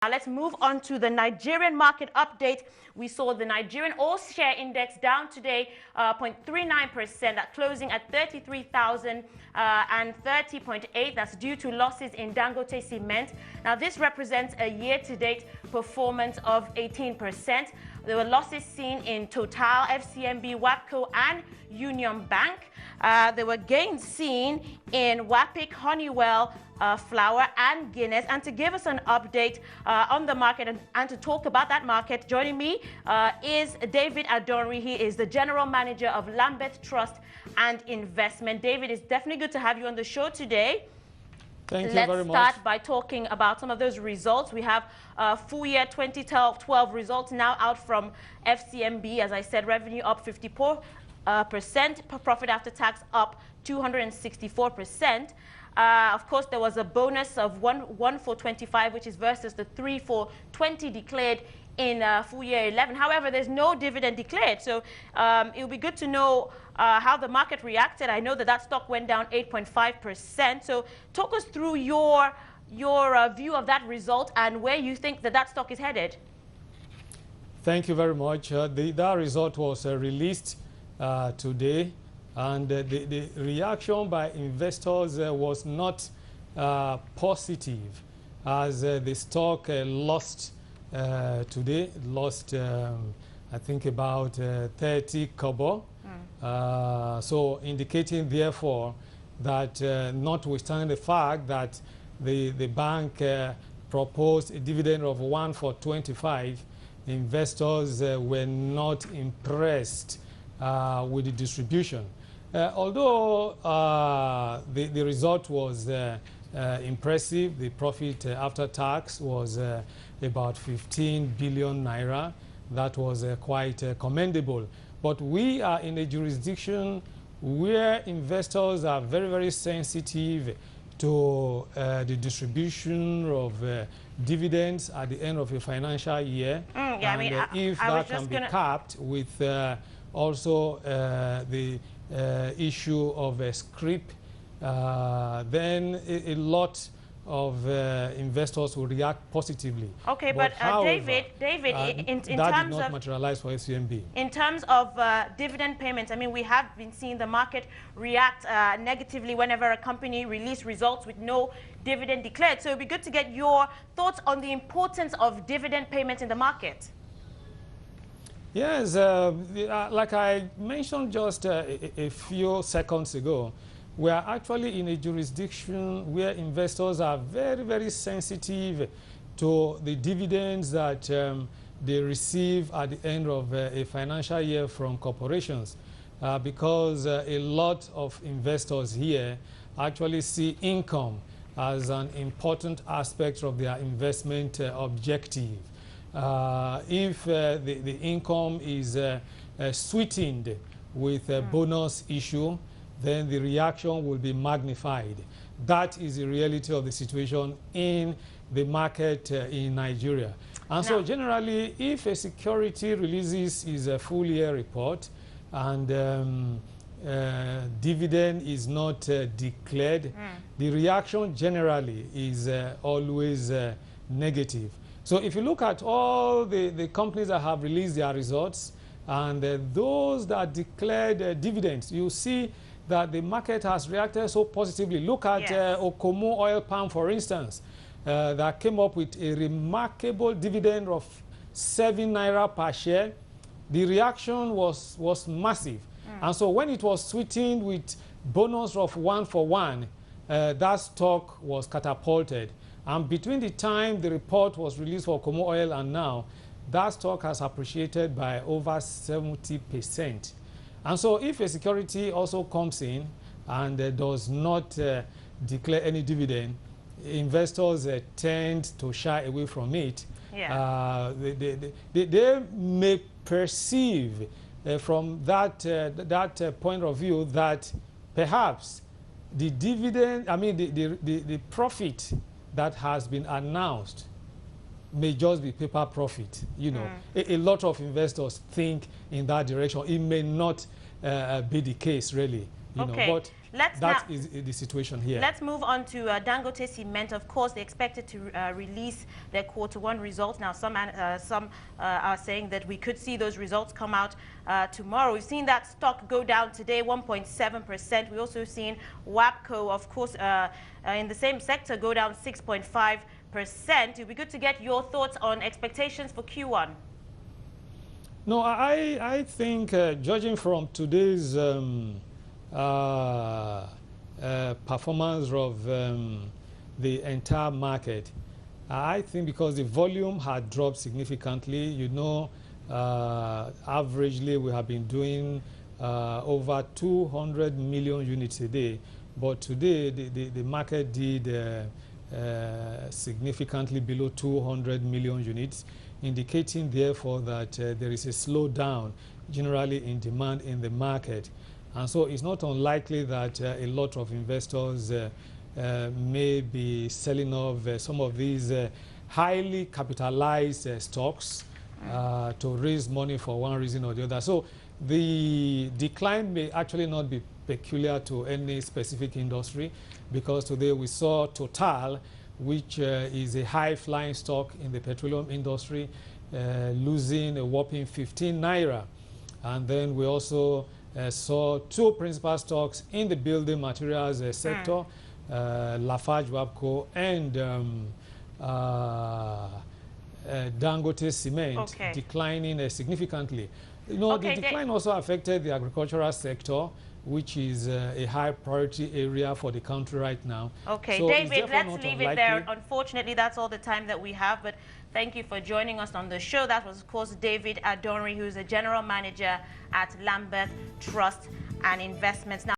Now let's move on to the Nigerian market update. We saw the Nigerian all-share index down today 0.39%, closing at 33,030.8. That's due to losses in Dangote Cement. Now this represents a year-to-date performance of 18%. There were losses seen in Total, FCMB, WAPCO, and Union Bank. There were gains seen in WAPIC, Honeywell, Flour, and Guinness. And to give us an update on the market and to talk about that market, joining me is David Adonri. He is the General Manager of Lambeth Trust and Investment. David, it's definitely good to have you on the show today. Thank you very much. Let's start by talking about some of those results. We have full year 2012 results now out from FCMB. As I said, revenue up 54%, profit after tax up 264%. Of course, there was a bonus of 1 for 25, which is versus the 3 for 20 declared in full year 11. However, there's no dividend declared, so it would be good to know how the market reacted. I know that stock went down 8.5%. So talk us through your view of that result and where you think that stock is headed. Thank you very much. That result was released today, and the reaction by investors was not positive, as the stock lost today, I think about 30 kobo. So indicating therefore that notwithstanding the fact that the bank proposed a dividend of 1 for 25, investors were not impressed with the distribution. Although the result was impressive, the profit after tax was about 15 billion naira. That was quite commendable. But we are in a jurisdiction where investors are very, very sensitive to the distribution of dividends at the end of a financial year. If that can be capped with also the issue of a scrip, then a lot of investors will react positively. Okay, but however, David, in that terms did not of materialize for FCMB. In terms of dividend payments, I mean, we have been seeing the market react negatively whenever a company releases results with no dividend declared. So it'd be good to get your thoughts on the importance of dividend payments in the market. Yes, like I mentioned just a few seconds ago, we are actually in a jurisdiction where investors are very, very sensitive to the dividends that they receive at the end of a financial year from corporations, because a lot of investors here actually see income as an important aspect of their investment objective. If the income is sweetened with a bonus issue, then the reaction will be magnified. That is the reality of the situation in the market in Nigeria. And so generally, if a security releases its full year report and dividend is not declared, the reaction generally is always negative. So if you look at all the companies that have released their results and those that declared dividends, you see that the market has reacted so positively. Look at Okomu Oil Palm, for instance, that came up with a remarkable dividend of 7 naira per share. The reaction was massive. And so when it was sweetened with bonus of 1 for 1, that stock was catapulted. And between the time the report was released for Okomu Oil and now, that stock has appreciated by over 70%. And so if a security also comes in and does not declare any dividend, investors tend to shy away from it. They may perceive from that point of view that perhaps the dividend, the profit that has been announced may just be paper profit. You know, a lot of investors think in that direction. It may not be the case, really. you know, but that is the situation here. Let's move on to Dangote Cement. Of course, they expected to release their Q1 results. Now, some are saying that we could see those results come out tomorrow. We've seen that stock go down today, 1.7%. We've also seen WAPCO, of course, in the same sector, go down 6.5%. It would be good to get your thoughts on expectations for Q1. No, I think judging from today's performance of the entire market, I think because the volume had dropped significantly, you know, averagely we have been doing over 200 million units a day, but today the market did significantly below 200 million units, indicating therefore that there is a slowdown generally in demand in the market. And so it's not unlikely that a lot of investors may be selling off some of these highly capitalized stocks to raise money for one reason or the other. So the decline may actually not be peculiar to any specific industry, because today we saw Total, which is a high-flying stock in the petroleum industry, losing a whopping 15 naira. And then we also saw two principal stocks in the building materials sector, Lafarge WAPCO and Dangote Cement, declining significantly. You know, the decline also affected the agricultural sector, which is a high priority area for the country right now. Okay, so David, let's leave it there. Unfortunately, that's all the time that we have, but thank you for joining us on the show. That was, of course, David Adonri, who is a general manager at Lambeth Trust and Investments. Now,